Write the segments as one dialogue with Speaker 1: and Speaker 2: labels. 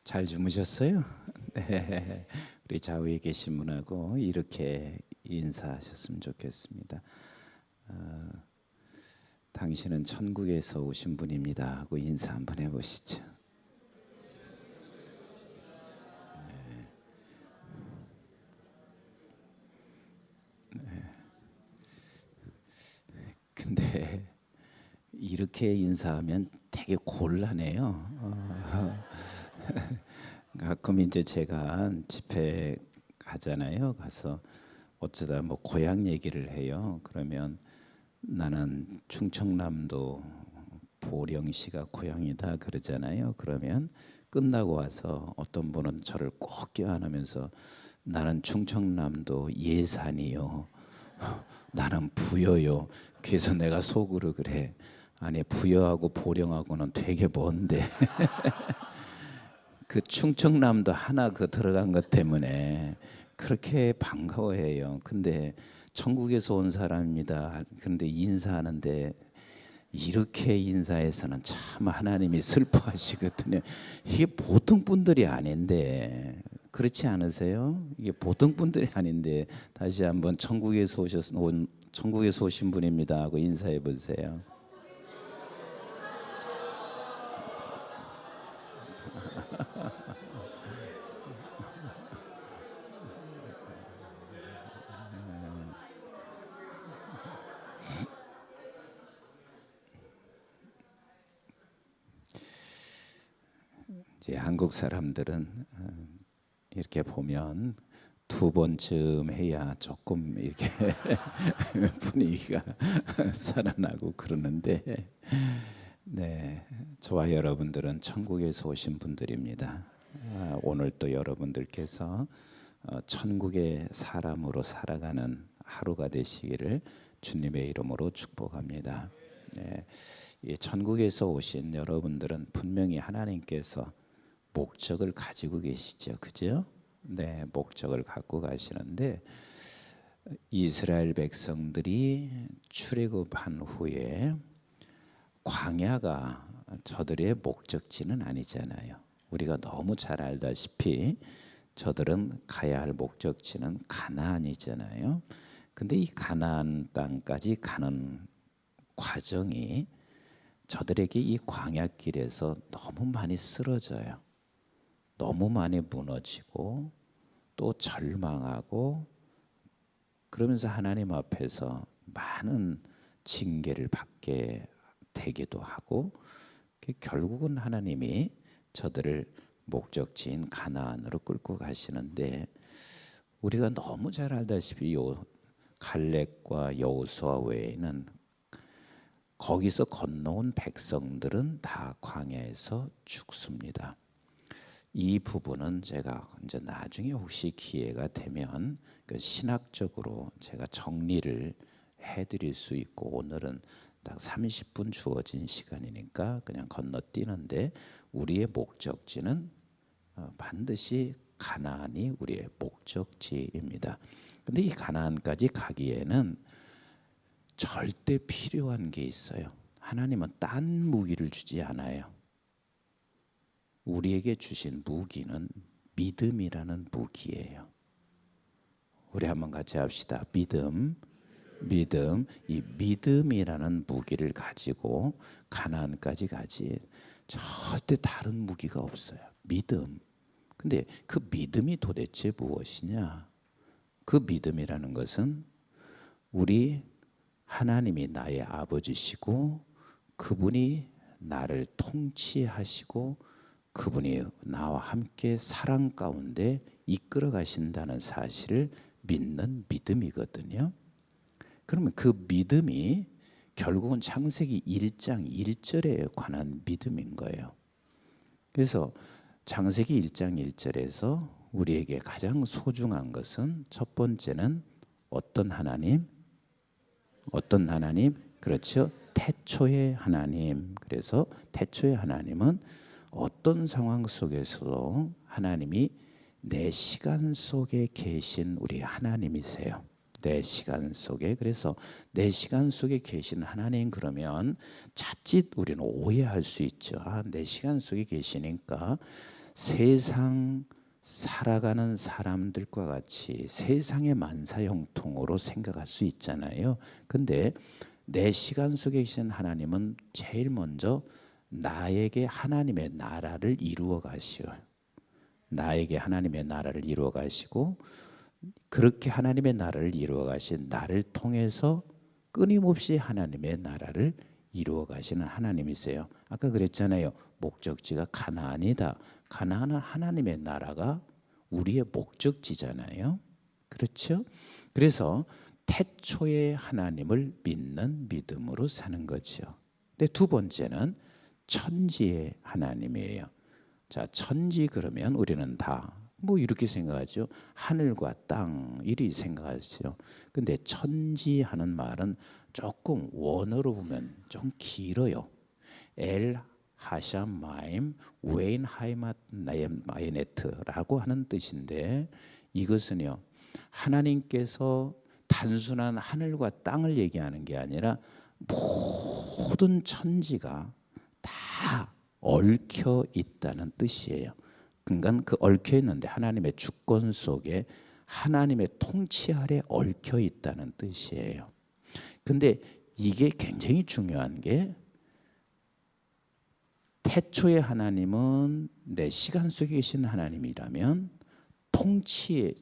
Speaker 1: 잘 주무셨어요? 네. 우리 좌우에 계신 분하고 이렇게 인사하셨으면 좋겠습니다. 어, 당신은 천국에서 오신 분입니다 하고 인사 한번 해보시죠. 근데 이렇게 인사하면 되게 곤란해요. 가끔 이제 제가 집회 가잖아요. 가서 어쩌다 뭐 고향 얘기를 해요. 그러면 나는 충청남도 보령시가 고향이다 그러잖아요. 그러면 끝나고 와서 어떤 분은 저를 꼭 껴안으면서 나는 충청남도 예산이요. 나는 부여요. 그래서 내가 속으로 그래. 아니 부여하고 보령하고는 되게 먼데 그 충청남도 하나 그 들어간 것 때문에 그렇게 반가워해요. 근데 천국에서 온 사람입니다. 그런데 인사하는데 이렇게 인사해서는 참 하나님이 슬퍼하시거든요. 이게 보통 분들이 아닌데 그렇지 않으세요? 이게 보통 분들이 아닌데 다시 한번 천국에서 오신 분입니다 하고 인사해 보세요. 이제 한국 사람들은 이렇게 보면 두 번쯤 해야 조금 이렇게 분위기가 살아나고 그러는데, 네, 저와 여러분들은 천국에서 오신 분들입니다. 오늘 또 여러분들께서 천국의 사람으로 살아가는 하루가 되시기를 주님의 이름으로 축복합니다. 네, 이 천국에서 오신 여러분들은 분명히 하나님께서 목적을 가지고 계시죠, 그죠? 네, 목적을 갖고 가시는데 이스라엘 백성들이 출애굽한 후에 광야가 저들의 목적지는 아니잖아요. 우리가 너무 잘 알다시피 저들은 가야 할 목적지는 가나안이잖아요. 근데 이 가나안 땅까지 가는 과정이 저들에게 이 광야길에서 너무 많이 쓰러져요. 너무 많이 무너지고 또 절망하고 그러면서 하나님 앞에서 많은 징계를 받게 되기도 하고 결국은 하나님이 저들을 목적지인 가나안으로 끌고 가시는데 우리가 너무 잘 알다시피 요 갈렙과 여호수아 외에는 거기서 건너온 백성들은 다 광야에서 죽습니다. 이 부분은 제가 이제 나중에 혹시 기회가 되면 그 신학적으로 제가 정리를 해드릴 수 있고 오늘은 딱 30분 주어진 시간이니까 그냥 건너뛰는데 우리의 목적지는 반드시 가나안이 우리의 목적지입니다. 근데 이 가나안까지 가기에는 절대 필요한 게 있어요. 하나님은 딴 무기를 주지 않아요. 우리에게 주신 무기는 믿음이라는 무기예요. 우리 한번 같이 합시다. 믿음. 이 믿음이라는 무기를 가지고 가나안까지 가지 절대 다른 무기가 없어요. 믿음. 근데 그 믿음이 도대체 무엇이냐? 그 믿음이라는 것은 우리 하나님이 나의 아버지시고 그분이 나를 통치하시고 그분이 나와 함께 사랑 가운데 이끌어 가신다는 사실을 믿는 믿음이거든요. 그러면 그 믿음이 결국은 창세기 1장 1절에 관한 믿음인 거예요. 그래서 창세기 1장 1절에서 우리에게 가장 소중한 것은 첫 번째는 어떤 하나님? 어떤 하나님? 그렇죠. 태초의 하나님. 그래서 태초의 하나님은 어떤 상황 속에서도 하나님이 내 시간 속에 계신 우리 하나님이세요. 내 시간 속에. 그래서 내 시간 속에 계신 하나님 그러면 자칫 우리는 오해할 수 있죠. 내 시간 속에 계시니까 세상 살아가는 사람들과 같이 세상의 만사형통으로 생각할 수 있잖아요. 근데 내 시간 속에 계신 하나님은 제일 먼저 나에게 하나님의 나라를 이루어 가시오. 나에게 하나님의 나라를 이루어 가시고, 그렇게 하나님의 나라를 이루어 가신 나를 통해서 끊임없이 하나님의 나라를 이루어 가시는 하나님이세요. 아까 그랬잖아요. 목적지가 가나안이다. 가나안은 하나님의 나라가 우리의 목적지잖아요. 그렇죠? 그래서 태초에 하나님을 믿는 믿음으로 사는 거죠. 근데 두 번째는 천지의 하나님이에요. 자, 천지 그러면 우리는 다 뭐 이렇게 생각하죠. 하늘과 땅 이리 생각하죠. 근데 천지 하는 말은 조금 원어로 보면 좀 길어요. 엘 하샤마임 웨인 하이맛 마이네트라고 하는 뜻인데, 이것은요 하나님께서 단순한 하늘과 땅을 얘기하는 게 아니라 모든 천지가 다 얽혀 있다는 뜻이에요. 그러니까 그 얽혀 있는데 하나님의 주권 속에 하나님의 통치 아래 얽혀 있다는 뜻이에요. 근데 이게 굉장히 중요한 게, 태초의 하나님은 내 시간 속에 계신 하나님이라면, 통치의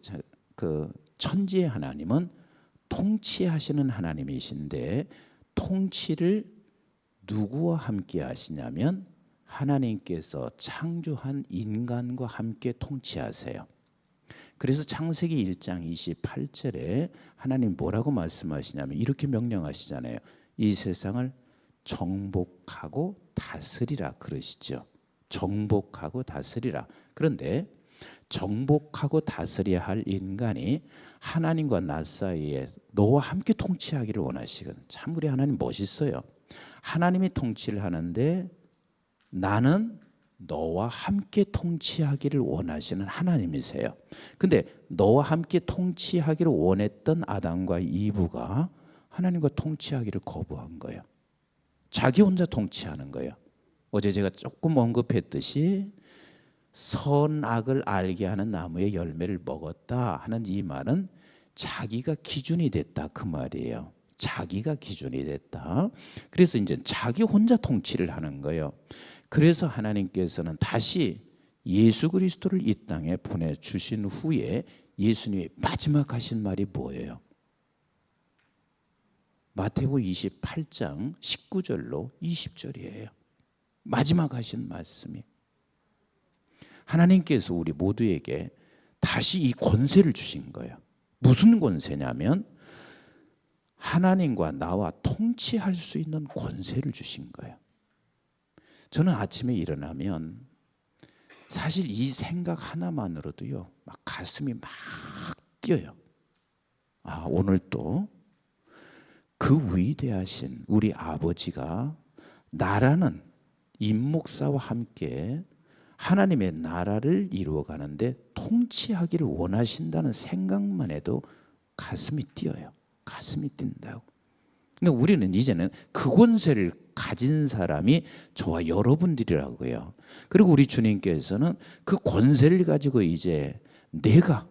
Speaker 1: 그 천지의 하나님은 통치하시는 하나님이신데, 통치를 누구와 함께 하시냐면 하나님께서 창조한 인간과 함께 통치하세요. 그래서 창세기 1장 28절에 하나님 뭐라고 말씀하시냐면 이렇게 명령하시잖아요. 이 세상을 정복하고 다스리라 그러시죠. 정복하고 다스리라. 그런데 정복하고 다스려야 할 인간이 하나님과 나 사이에 너와 함께 통치하기를 원하시거든. 참 우리 하나님 멋있어요. 하나님이 통치를 하는데 나는 너와 함께 통치하기를 원하시는 하나님이세요. 근데 너와 함께 통치하기를 원했던 아담과 이브가 하나님과 통치하기를 거부한 거예요. 자기 혼자 통치하는 거예요. 어제 제가 조금 언급했듯이 선악을 알게 하는 나무의 열매를 먹었다 하는 이 말은 자기가 기준이 됐다 그 말이에요. 자기가 기준이 됐다. 그래서 이제 자기 혼자 통치를 하는 거예요. 그래서 하나님께서는 다시 예수 그리스도를 이 땅에 보내주신 후에 예수님이 마지막 하신 말이 뭐예요? 마태복음 28장 19절로 20절이에요. 마지막 하신 말씀이, 하나님께서 우리 모두에게 다시 이 권세를 주신 거예요. 무슨 권세냐면 하나님과 나와 통치할 수 있는 권세를 주신 거예요. 저는 아침에 일어나면 사실 이 생각 하나만으로도요 막 가슴이 막 뛰어요. 아, 오늘 또 그 위대하신 우리 아버지가 나라는 임 목사와 함께 하나님의 나라를 이루어가는데 통치하기를 원하신다는 생각만 해도 가슴이 뛰어요. 가슴이 뛴다고. 그러니까 우리는 이제는 그 권세를 가진 사람이 저와 여러분들이라고요. 그리고 우리 주님께서는 그 권세를 가지고 이제 내가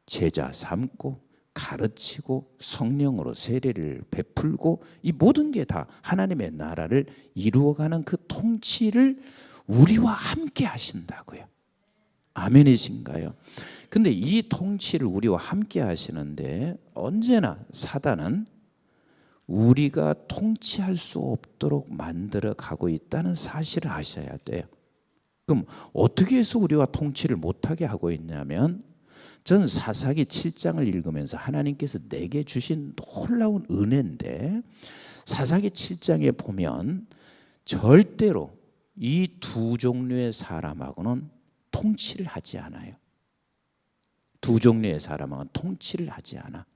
Speaker 1: 제자 삼고 가르치고 성령으로 세례를 베풀고 이 모든 게 다 하나님의 나라를 이루어가는 그 통치를 우리와 함께 하신다고요. 아멘이신가요? 근데 이 통치를 우리와 함께 하시는데 언제나 사단은 우리가 통치할 수 없도록 만들어 가고 있다는 사실을 아셔야 돼요. 그럼 어떻게 해서 우리와 통치를 못하게 하고 있냐면, 전 사사기 7장을 읽으면서 하나님께서 내게 주신 놀라운 은혜인데, 사사기 7장에 보면 절대로 이 두 종류의 사람하고는 통치를 하지 않아요. 두 종류의 사람하고는 통치를 하지 않아.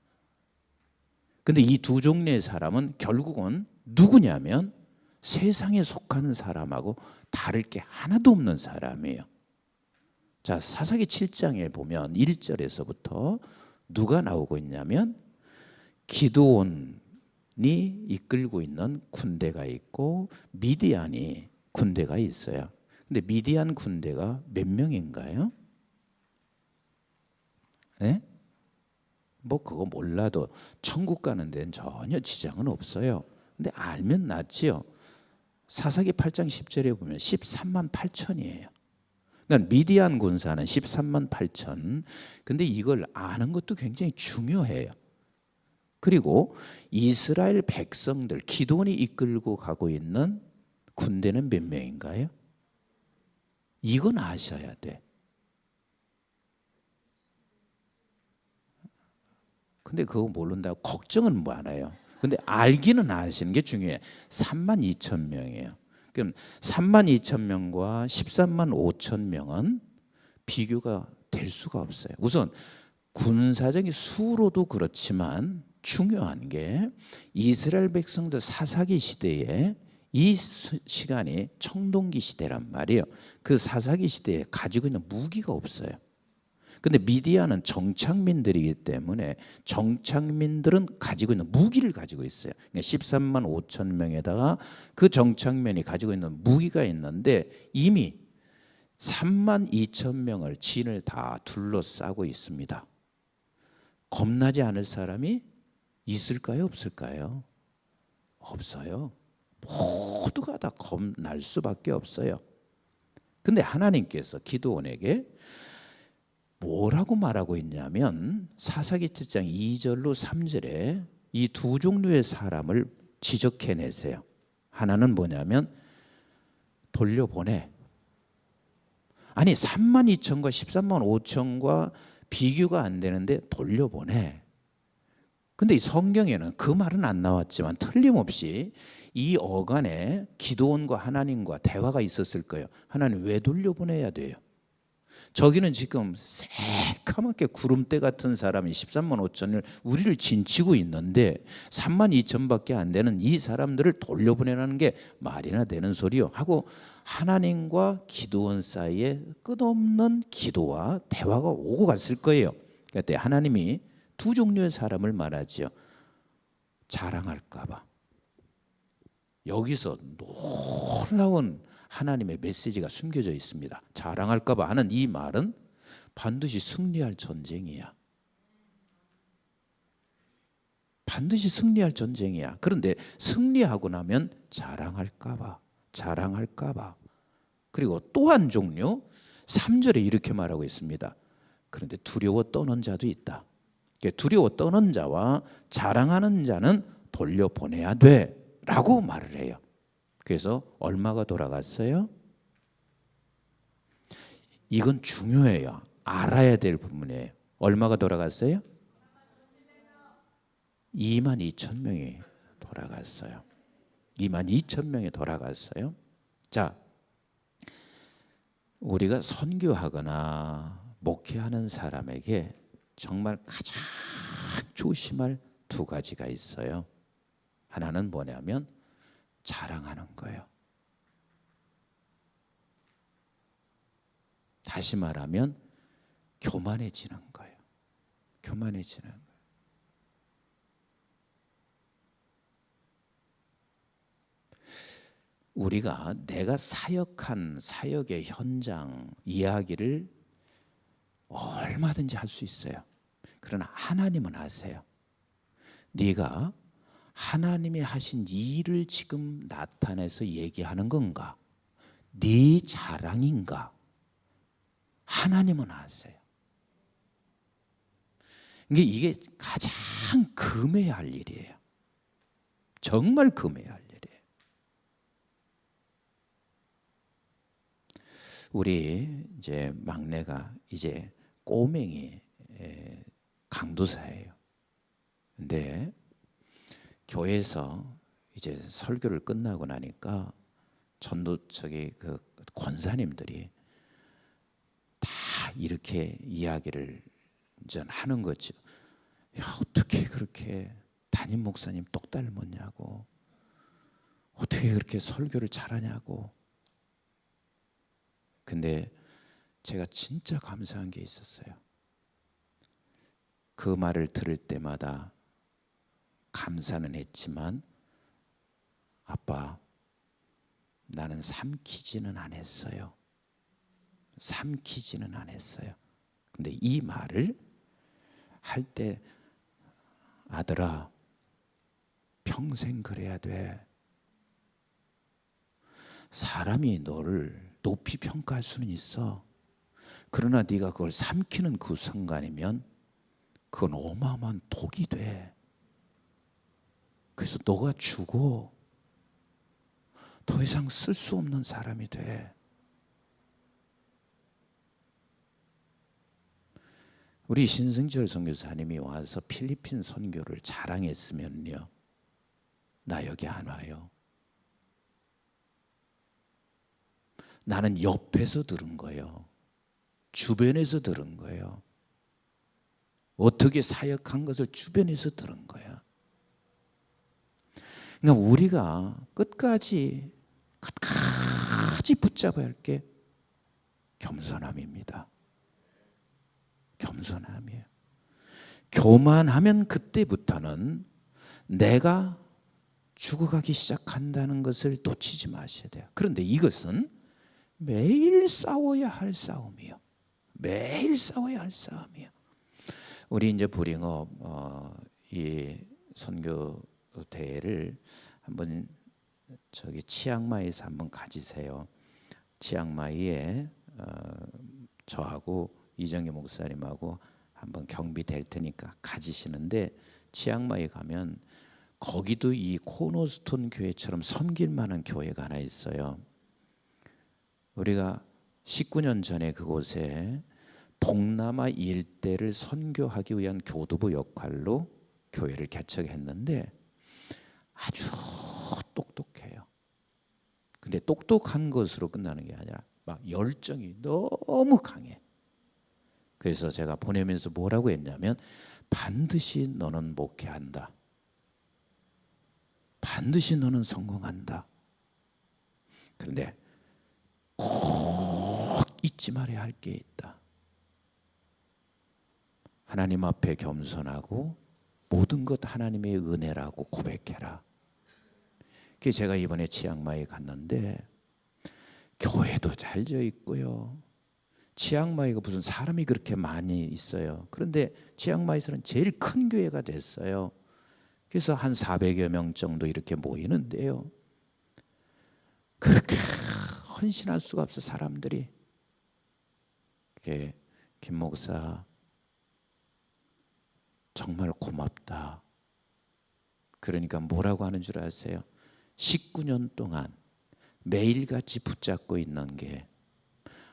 Speaker 1: 근데 이 두 종류의 사람은 결국은 누구냐면 세상에 속한 사람하고 다를 게 하나도 없는 사람이에요. 자, 사사기 7장에 보면 1절에서부터 누가 나오고 있냐면 기드온이 이끌고 있는 군대가 있고 미디안이 군대가 있어요. 근데 미디안 군대가 몇 명인가요? 네? 뭐 그거 몰라도 천국 가는 데는 전혀 지장은 없어요. 근데 알면 낫지요. 사사기 8장 10절에 보면 13만 8천이에요. 그러니까 미디안 군사는 13만 8천. 근데 이걸 아는 것도 굉장히 중요해요. 그리고 이스라엘 백성들, 기드온이 이끌고 가고 있는 군대는 몇 명인가요? 이건 아셔야 돼. 근데 그거 모른다고 걱정은 많아요. 근데 알기는 아시는 게 중요해요. 3만 2천 명이에요. 그럼 3만 2천 명과 13만 5천 명은 비교가 될 수가 없어요. 우선 군사적인 수로도 그렇지만 중요한 게 이스라엘 백성들 사사기 시대에 이 시간이 청동기 시대란 말이에요. 그 사사기 시대에 가지고 있는 무기가 없어요. 근데 미디안은 정착민들이기 때문에 정착민들은 가지고 있는 무기를 가지고 있어요. 그러니까 13만 5천 명에다가 그 정착민이 가지고 있는 무기가 있는데 이미 3만 2천 명을 진을 다 둘러싸고 있습니다. 겁나지 않을 사람이 있을까요? 없을까요? 없어요. 모두가 다 겁날 수밖에 없어요. 근데 하나님께서 기드온에게 뭐라고 말하고 있냐면 사사기 7장 2절로 3절에 이 두 종류의 사람을 지적해내세요. 하나는 뭐냐면 돌려보내. 아니 3만 2천과 13만 5천과 비교가 안 되는데 돌려보내. 근데 이 성경에는 그 말은 안 나왔지만 틀림없이 이 어간에 기드온과 하나님과 대화가 있었을 거예요. 하나님 왜 돌려보내야 돼요? 저기는 지금 새까맣게 구름대 같은 사람이 13만 5천을 우리를 진치고 있는데 3만 2천밖에 안 되는 이 사람들을 돌려보내라는 게 말이나 되는 소리요 하고 하나님과 기드온 사이에 끝없는 기도와 대화가 오고 갔을 거예요. 그때 하나님이 두 종류의 사람을 말하지요. 자랑할까 봐. 여기서 놀라운 하나님의 메시지가 숨겨져 있습니다. 자랑할까 봐 하는 이 말은 반드시 승리할 전쟁이야. 반드시 승리할 전쟁이야. 그런데 승리하고 나면 자랑할까 봐. 자랑할까 봐. 그리고 또 한 종류 3절에 이렇게 말하고 있습니다. 그런데 두려워 떠는 자도 있다. 두려워 떠는 자와 자랑하는 자는 돌려보내야 돼 라고 말을 해요. 그래서 얼마가 돌아갔어요? 이건 중요해요. 알아야 될 부분이에요. 얼마가 돌아갔어요? 2만 2천 명이 돌아갔어요. 2만 2천 명이 돌아갔어요. 자, 우리가 선교하거나 목회하는 사람에게 정말 가장 조심할 두 가지가 있어요. 하나는 뭐냐면 자랑하는 거예요. 다시 말하면 교만해지는 거예요. 교만해지는 거예요. 우리가 내가 사역한 사역의 현장 이야기를 얼마든지 할 수 있어요. 그러나 하나님은 아세요. 네가 하나님이 하신 일을 지금 나타내서 얘기하는 건가? 네 자랑인가? 하나님은 아세요. 이게 가장 금해야 할 일이에요. 정말 금해야 할 일이에요. 우리 이제 막내가 이제 꼬맹이 강도사예요. 근데 교회에서 이제 설교를 끝나고 나니까 전도처의 그 권사님들이 다 이렇게 이야기를 이제 하는 거죠. 야, 어떻게 그렇게 담임 목사님 똑 닮았냐고, 어떻게 그렇게 설교를 잘하냐고. 근데 제가 진짜 감사한 게 있었어요. 그 말을 들을 때마다 감사는 했지만 아빠, 나는 삼키지는 않았어요. 삼키지는 않았어요. 근데 이 말을 할 때 아들아 평생 그래야 돼. 사람이 너를 높이 평가할 수는 있어. 그러나 네가 그걸 삼키는 그 순간이면 그건 어마어마한 독이 돼. 그래서 너가 죽어. 더 이상 쓸 수 없는 사람이 돼. 우리 신승철 선교사님이 와서 필리핀 선교를 자랑했으면요, 나 여기 안 와요. 나는 옆에서 들은 거예요. 주변에서 들은 거예요. 어떻게 사역한 것을 주변에서 들은 거야. 그러니까 우리가 끝까지 붙잡아야 할 게 겸손함입니다. 겸손함이에요. 교만하면 그때부터는 내가 죽어가기 시작한다는 것을 놓치지 마셔야 돼요. 그런데 이것은 매일 싸워야 할 싸움이에요. 매일 싸워야 할 싸움이에요. 우리 이제 불잉어 이 선교 대회를 한번 저기 치앙마이에서 한번 가지세요. 치앙마이에 저하고 이정희 목사님하고 한번 경비 될 테니까 가지시는데, 치앙마이 가면 거기도 이 코너스톤 교회처럼 섬길 만한 교회가 하나 있어요. 우리가 19년 전에 그곳에 동남아 일대를 선교하기 위한 교도부 역할로 교회를 개척했는데 아주 똑똑해요. 근데 똑똑한 것으로 끝나는 게 아니라 막 열정이 너무 강해. 그래서 제가 보내면서 뭐라고 했냐면, 반드시 너는 목회한다. 반드시 너는 성공한다. 그런데 꼭 잊지 말아야 할 게 있다. 하나님 앞에 겸손하고 모든 것 하나님의 은혜라고 고백해라. 그래서 제가 이번에 치앙마이에 갔는데 교회도 잘 져 있고요. 치앙마이가 무슨 사람이 그렇게 많이 있어요. 그런데 치앙마이에서는 제일 큰 교회가 됐어요. 그래서 한 400여 명 정도 이렇게 모이는데요. 그렇게 헌신할 수가 없어 사람들이. 김 목사 정말 고맙다. 그러니까 뭐라고 하는 줄 아세요? 19년 동안 매일같이 붙잡고 있는 게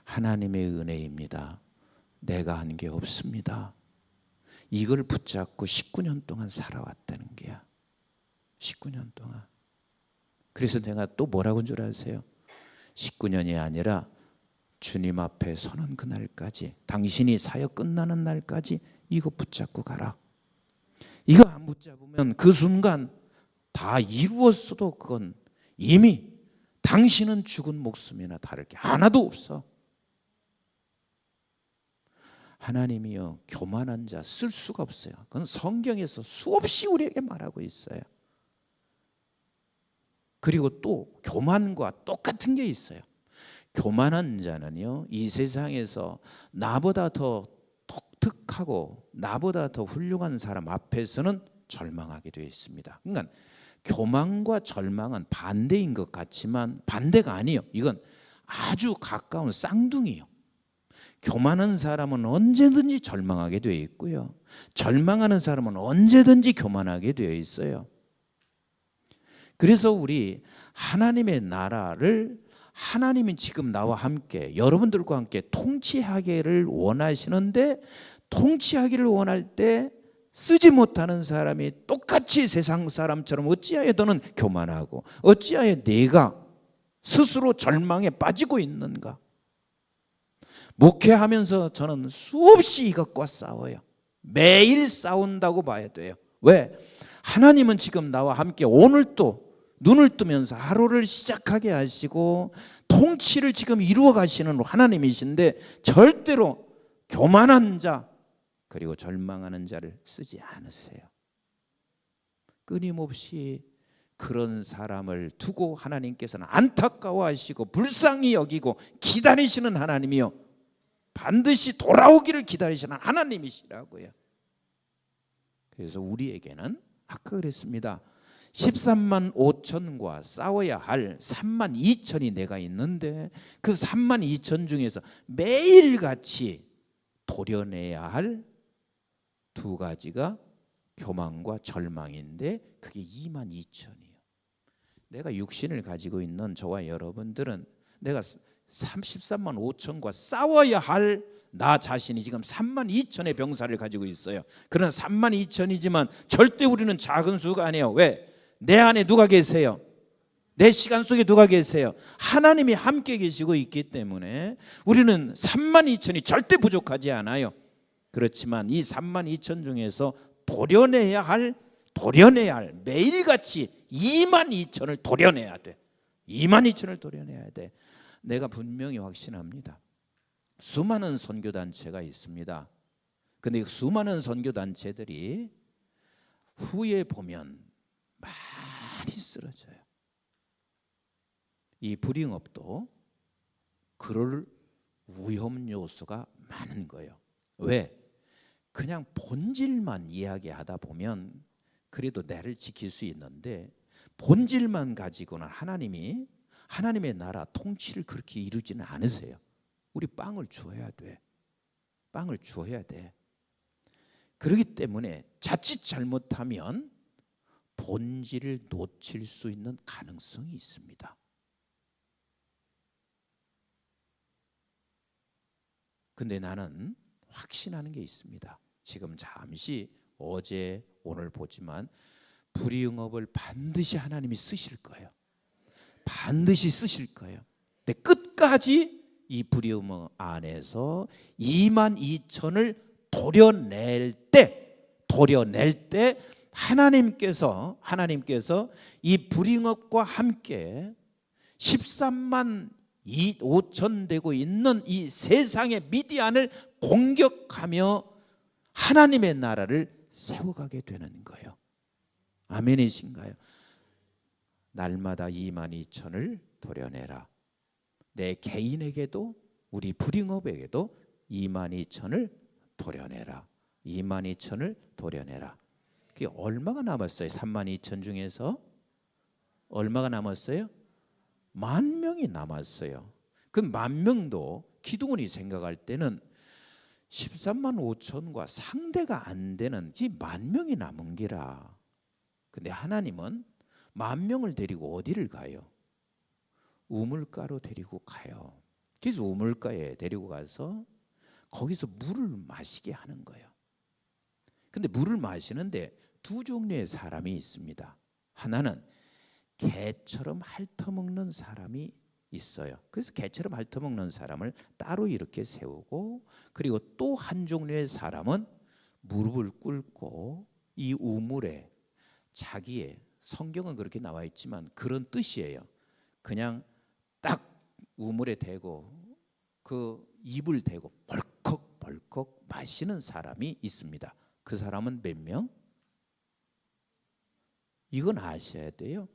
Speaker 1: 하나님의 은혜입니다. 내가 한 게 없습니다. 이걸 붙잡고 19년 동안 살아왔다는 게야. 19년 동안. 그래서 내가 또 뭐라고 한 줄 아세요? 19년이 아니라 주님 앞에 서는 그날까지, 당신이 사역 끝나는 날까지 이거 붙잡고 가라. 이거 안 붙잡으면 그 순간 다 이루었어도 그건 이미 당신은 죽은 목숨이나 다를 게 하나도 없어. 하나님이요, 교만한 자 쓸 수가 없어요. 그건 성경에서 수없이 우리에게 말하고 있어요. 그리고 또 교만과 똑같은 게 있어요. 교만한 자는요, 이 세상에서 나보다 더 독특하고 나보다 더 훌륭한 사람 앞에서는 절망하게 되어 있습니다. 그러니까 교만과 절망은 반대인 것 같지만 반대가 아니에요. 이건 아주 가까운 쌍둥이에요. 교만한 사람은 언제든지 절망하게 되어 있고요, 절망하는 사람은 언제든지 교만하게 되어 있어요. 그래서 우리 하나님의 나라를 하나님이 지금 나와 함께, 여러분들과 함께 통치하기를 원하시는데, 통치하기를 원할 때 쓰지 못하는 사람이 똑같이 세상 사람처럼 어찌하여 너는 교만하고 어찌하여 내가 스스로 절망에 빠지고 있는가. 목회하면서 저는 수없이 이것과 싸워요. 매일 싸운다고 봐야 돼요. 왜? 하나님은 지금 나와 함께 오늘 또 눈을 뜨면서 하루를 시작하게 하시고 통치를 지금 이루어 가시는 하나님이신데, 절대로 교만한 자 그리고 절망하는 자를 쓰지 않으세요. 끊임없이 그런 사람을 두고 하나님께서는 안타까워하시고 불쌍히 여기고 기다리시는 하나님이요, 반드시 돌아오기를 기다리시는 하나님이시라고요. 그래서 우리에게는 아까 그랬습니다. 13만 5천과 싸워야 할 3만 2천이 내가 있는데 그 3만 2천 중에서 매일같이 도려내야 할 두 가지가 교만과 절망인데 그게 2만 2천이에요. 내가 육신을 가지고 있는 저와 여러분들은 내가 33만 5천과 싸워야 할 나 자신이 지금 3만 2천의 병사를 가지고 있어요. 그러나 3만 2천이지만 절대 우리는 작은 수가 아니에요. 왜? 내 안에 누가 계세요? 내 시간 속에 누가 계세요? 하나님이 함께 계시고 있기 때문에 우리는 3만 2천이 절대 부족하지 않아요. 그렇지만 이 3만 2천 중에서 도려내야 할 매일같이 2만 2천을 도려내야 돼. 2만 2천을 도려내야 돼. 내가 분명히 확신합니다. 수많은 선교단체가 있습니다. 그런데 수많은 선교단체들이 후에 보면 많이 쓰러져요. 이 불잉업도 그럴 위험 요소가 많은 거예요. 왜? 그냥 본질만 이야기하다 보면 그래도 나를 지킬 수 있는데 본질만 가지고는 하나님의 나라 통치를 그렇게 이루지는 않으세요. 우리 빵을 주어야 돼. 빵을 주어야 돼. 그렇기 때문에 자칫 잘못하면 본질을 놓칠 수 있는 가능성이 있습니다. 근데 나는 확신하는 게 있습니다. 지금 잠시 어제 오늘 보지만 불의응업을 반드시 하나님이 쓰실 거예요. 반드시 쓰실 거예요. 근데 끝까지 이 불의응업 안에서 2만 2천을 도려낼 때 하나님께서 이 불의응업과 함께 13만 5천 되고 있는 이 세상의 미디안을 공격하며 하나님의 나라를 세워가게 되는 거예요. 아멘이신가요? 날마다 2만 2천을 도려내라. 내 개인에게도 우리 불잉업에게도 2만 2천을 도려내라. 2만 2천을 도려내라. 그게 얼마가 남았어요? 3만 2천 중에서 얼마가 남았어요? 10,000명이 남았어요. 그 10,000명도 기도원이 생각할 때는 13만 5천과 상대가 안 되는 10,000명이 남은 기라. 근데 하나님은 10,000명을 데리고 어디를 가요? 우물가로 데리고 가요. 그래서 우물가에 데리고 가서 거기서 물을 마시게 하는 거예요. 근데 물을 마시는데 두 종류의 사람이 있습니다. 하나는 개처럼 핥아먹는 사람이 있어요. 그래서 개처럼 핥아먹는 사람을 따로 이렇게 세우고, 그리고 또 한 종류의 사람은 무릎을 꿇고 이 우물에 자기의, 성경은 그렇게 나와 있지만 그런 뜻이에요. 그냥 딱 우물에 대고 그 입을 대고 벌컥벌컥 마시는 사람이 있습니다. 그 사람은 몇 명? 이건 아셔야 돼요.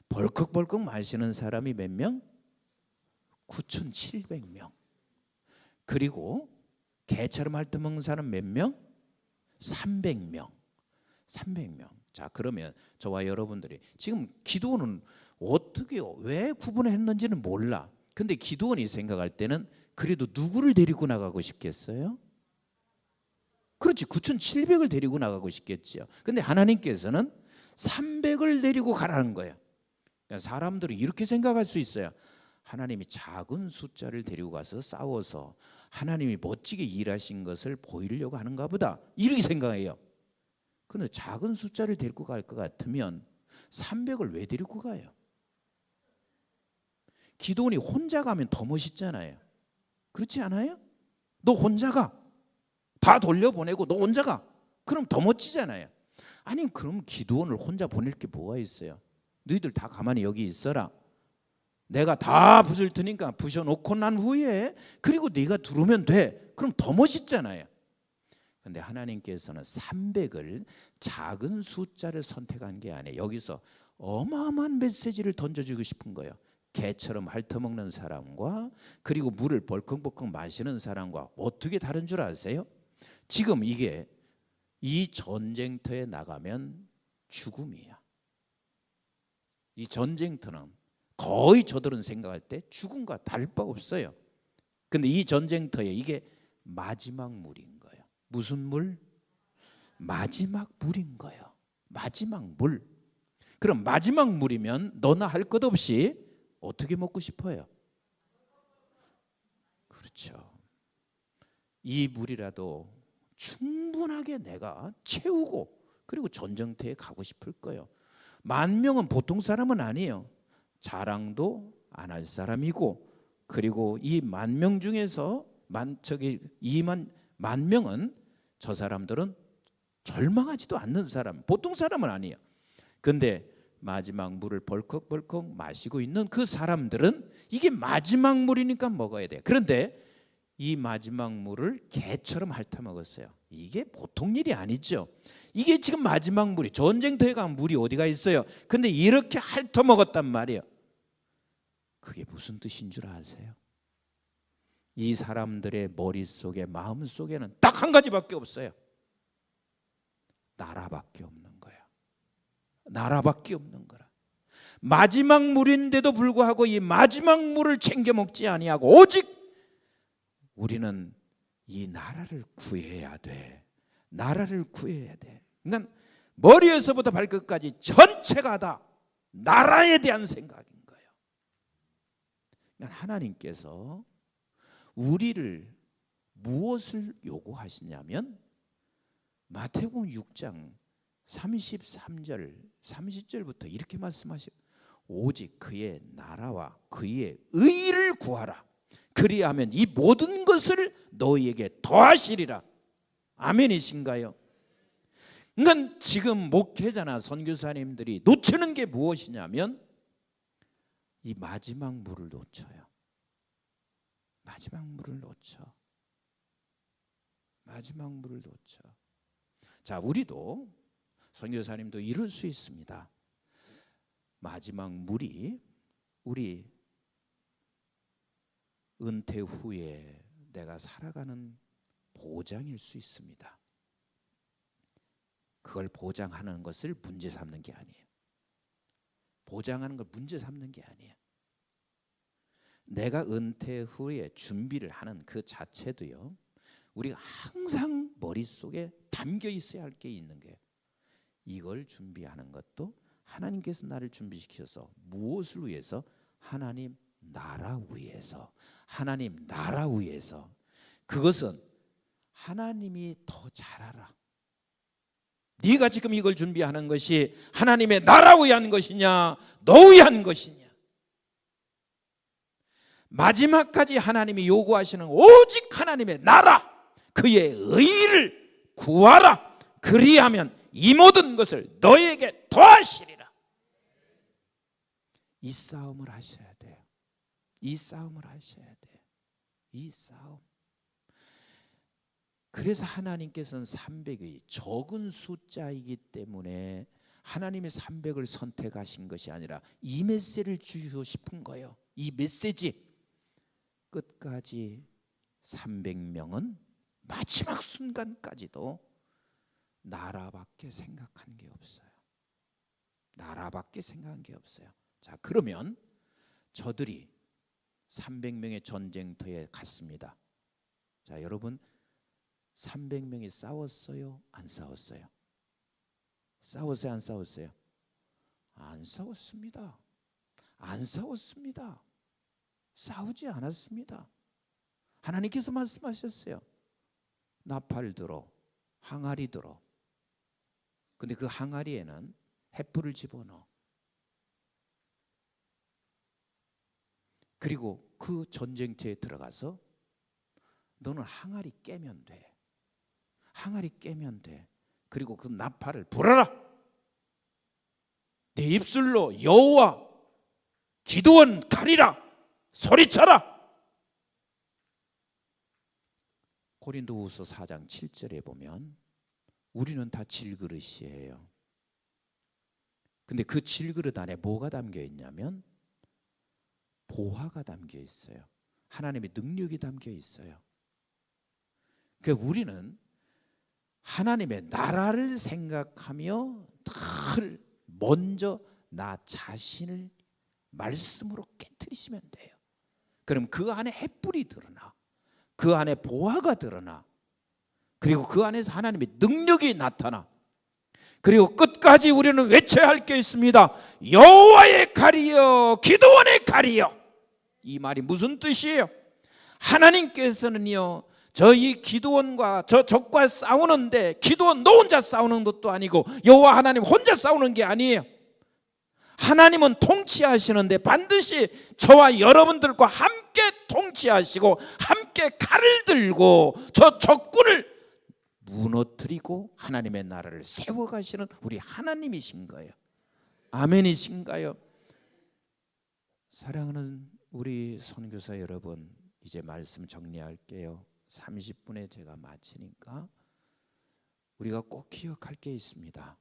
Speaker 1: 벌컥벌컥 마시는 사람이 몇 명? 9,700명. 그리고 개처럼 핥아먹는 사람 몇 명? 300명. 300명. 자, 그러면 저와 여러분들이 지금 기도원은 어떻게 왜 구분했는지는 몰라. 근데 기도원이 생각할 때는 그래도 누구를 데리고 나가고 싶겠어요? 그렇지, 9,700을 데리고 나가고 싶겠죠. 근데 하나님께서는 300을 데리고 가라는 거예요. 그러니까 사람들이 이렇게 생각할 수 있어요. 하나님이 작은 숫자를 데리고 가서 싸워서 하나님이 멋지게 일하신 것을 보이려고 하는가 보다, 이렇게 생각해요. 그런데 작은 숫자를 데리고 갈 것 같으면 300을 왜 데리고 가요? 기도원이 혼자 가면 더 멋있잖아요. 그렇지 않아요? 너 혼자 가. 다 돌려보내고 너 혼자 가. 그럼 더 멋지잖아요. 아니, 그럼 기도원을 혼자 보낼 게 뭐가 있어요? 너희들 다 가만히 여기 있어라. 내가 다 부술 테니까 부셔놓고 난 후에 그리고 네가 들어오면 돼. 그럼 더 멋있잖아요. 그런데 하나님께서는 300을 작은 숫자를 선택한 게 아니에요. 여기서 어마어마한 메시지를 던져주고 싶은 거예요. 개처럼 핥아먹는 사람과 그리고 물을 벌컥벌컥 마시는 사람과 어떻게 다른 줄 아세요? 지금 이게 이 전쟁터에 나가면 죽음이야. 이 전쟁터는 거의 저들은 생각할 때 죽음과 다를 바 없어요. 근데 이 전쟁터에 이게 마지막 물인 거예요. 무슨 물? 마지막 물인 거예요. 마지막 물. 그럼 마지막 물이면 너나 할 것 없이 어떻게 먹고 싶어요? 그렇죠. 이 물이라도 충분하게 내가 채우고 그리고 전쟁터에 가고 싶을 거예요. 10,000명은 보통 사람은 아니에요. 자랑도 안 할 사람이고 그리고 이 10,000명 중에서 2만 명은 저 사람들은 절망하지도 않는 사람, 보통 사람은 아니에요. 근데 마지막 물을 벌컥벌컥 마시고 있는 그 사람들은 이게 마지막 물이니까 먹어야 돼. 그런데 이 마지막 물을 개처럼 핥아먹었어요. 이게 보통 일이 아니죠. 이게 지금 마지막 물이 전쟁터에 가면 물이 어디가 있어요. 근데 이렇게 핥아먹었단 말이에요. 그게 무슨 뜻인 줄 아세요? 이 사람들의 머릿속에 마음속에는 딱 한 가지밖에 없어요. 나라밖에 없는 거야. 나라밖에 없는 거라. 마지막 물인데도 불구하고 이 마지막 물을 챙겨 먹지 아니하고 오직 우리는 이 나라를 구해야 돼. 나라를 구해야 돼. 그러니까 머리에서부터 발끝까지 전체가 다 나라에 대한 생각인 거예요. 그러니까 하나님께서 우리를 무엇을 요구하시냐면 마태복음 6장 33절 30절부터 이렇게 말씀하셔요. 오직 그의 나라와 그의 의를 구하라. 그리하면 이 모든 것을 너희에게 더하시리라. 아멘이신가요? 그러니까 지금 목회자나 선교사님들이 놓치는 게 무엇이냐면 이 마지막 물을 놓쳐요. 마지막 물을 놓쳐. 마지막 물을 놓쳐. 자, 우리도 선교사님도 이럴 수 있습니다. 마지막 물이 우리 은퇴 후에 내가 살아가는 보장일 수 있습니다. 그걸 보장하는 것을 문제 삼는 게 아니에요. 보장하는 걸 문제 삼는 게 아니에요. 내가 은퇴 후에 준비를 하는 그 자체도요. 우리가 항상 머릿속에 담겨 있어야 할 게 있는 거예요. 이걸 준비하는 것도 하나님께서 나를 준비시켜서 무엇을 위해서? 하나님 나라 위해서. 하나님 나라 위해서. 그것은 하나님이 더 잘 알아. 네가 지금 이걸 준비하는 것이 하나님의 나라 위한 것이냐 너 위한 것이냐. 마지막까지 하나님이 요구하시는 오직 하나님의 나라 그의 의를 구하라. 그리하면 이 모든 것을 너에게 더하시리라. 이 싸움을 하셔야 돼요. 이 싸움을 하셔야 돼요. 이 싸움. 그래서 하나님께서는 300이 적은 숫자이기 때문에 하나님의 300을 선택하신 것이 아니라 이 메시지를 주시고 싶은 거예요. 이 메시지 끝까지 300명은 마지막 순간까지도 나라밖에 생각한 게 없어요. 나라밖에 생각한 게 없어요. 자, 그러면 저들이 300명의 전쟁터에 갔습니다. 자, 여러분 300명이 싸웠어요? 안 싸웠어요? 싸웠어요? 안 싸웠어요? 안 싸웠습니다. 안 싸웠습니다. 싸우지 않았습니다. 하나님께서 말씀하셨어요. 나팔 들어, 항아리 들어. 근데 그 항아리에는 횃불을 집어넣어. 그리고 그 전쟁터에 들어가서 너는 항아리 깨면 돼. 항아리 깨면 돼. 그리고 그 나팔을 불어라. 내 입술로 여호와 기드온 가리라. 소리쳐라. 고린도후서 4장 7절에 보면 우리는 다 질그릇이에요. 근데 그 질그릇 안에 뭐가 담겨 있냐면 보화가 담겨 있어요. 하나님의 능력이 담겨 있어요. 그러니까 우리는 하나님의 나라를 생각하며 늘 먼저 나 자신을 말씀으로 깨트리시면 돼요. 그럼 그 안에 햇불이 드러나, 그 안에 보화가 드러나, 그리고 그 안에서 하나님의 능력이 나타나. 그리고 끝까지 우리는 외쳐야 할 게 있습니다. 여호와의 칼이여, 기드온의 칼이여. 이 말이 무슨 뜻이에요? 하나님께서는요, 저희 기드온과 저 적과 싸우는데 기드온 너 혼자 싸우는 것도 아니고 여호와 하나님 혼자 싸우는 게 아니에요. 하나님은 통치하시는데 반드시 저와 여러분들과 함께 통치하시고 함께 칼을 들고 저 적군을 무너뜨리고 하나님의 나라를 세워가시는 우리 하나님이신 거예요. 아멘이신가요? 사랑하는 우리 선교사 여러분, 이제 말씀 정리할게요. 30분에 제가 마치니까 우리가 꼭 기억할 게 있습니다.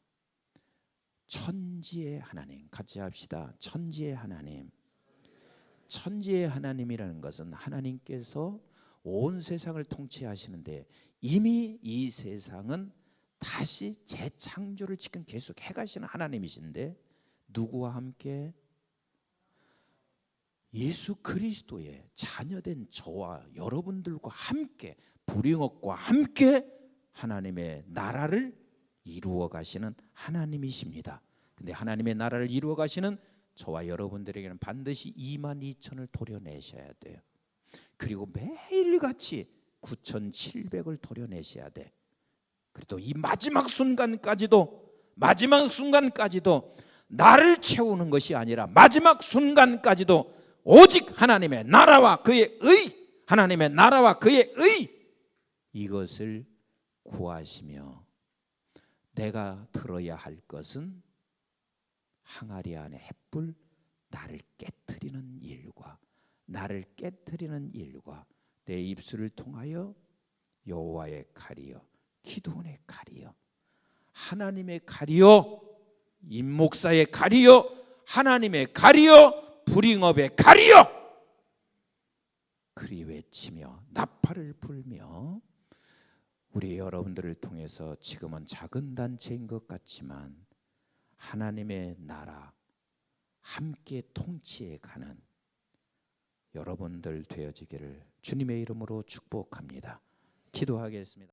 Speaker 1: 천지의 하나님, 같이 합시다. 천지의 하나님. 천지의 하나님이라는 것은 하나님께서 온 세상을 통치하시는데 이미 이 세상은 다시 재창조를 지금 계속 해가시는 하나님이신데 누구와 함께? 예수 그리스도의 자녀된 저와 여러분들과 함께 불행업과 함께 하나님의 나라를 이루어 가시는 하나님이십니다. 근데 하나님의 나라를 이루어 가시는 저와 여러분들에게는 반드시 22,000을 도려내셔야 돼요. 그리고 매일같이 9,700을 도려내셔야 돼. 그래도 이 마지막 순간까지도 나를 채우는 것이 아니라 마지막 순간까지도 오직 하나님의 나라와 그의 의, 하나님의 나라와 그의 의, 이것을 구하시며 내가 들어야 할 것은 항아리 안에 햇불, 나를 깨트리는 일과 내 입술을 통하여 여호와의 칼이여, 기드온의 칼이여, 하나님의 칼이여, 임목사의 칼이여, 하나님의 칼이여, 불잉업의 칼이여, 그리 외치며 나팔을 불며 우리 여러분들을 통해서 지금은 작은 단체인 것 같지만 하나님의 나라 함께 통치해 가는 여러분들 되어지기를 주님의 이름으로 축복합니다. 기도하겠습니다.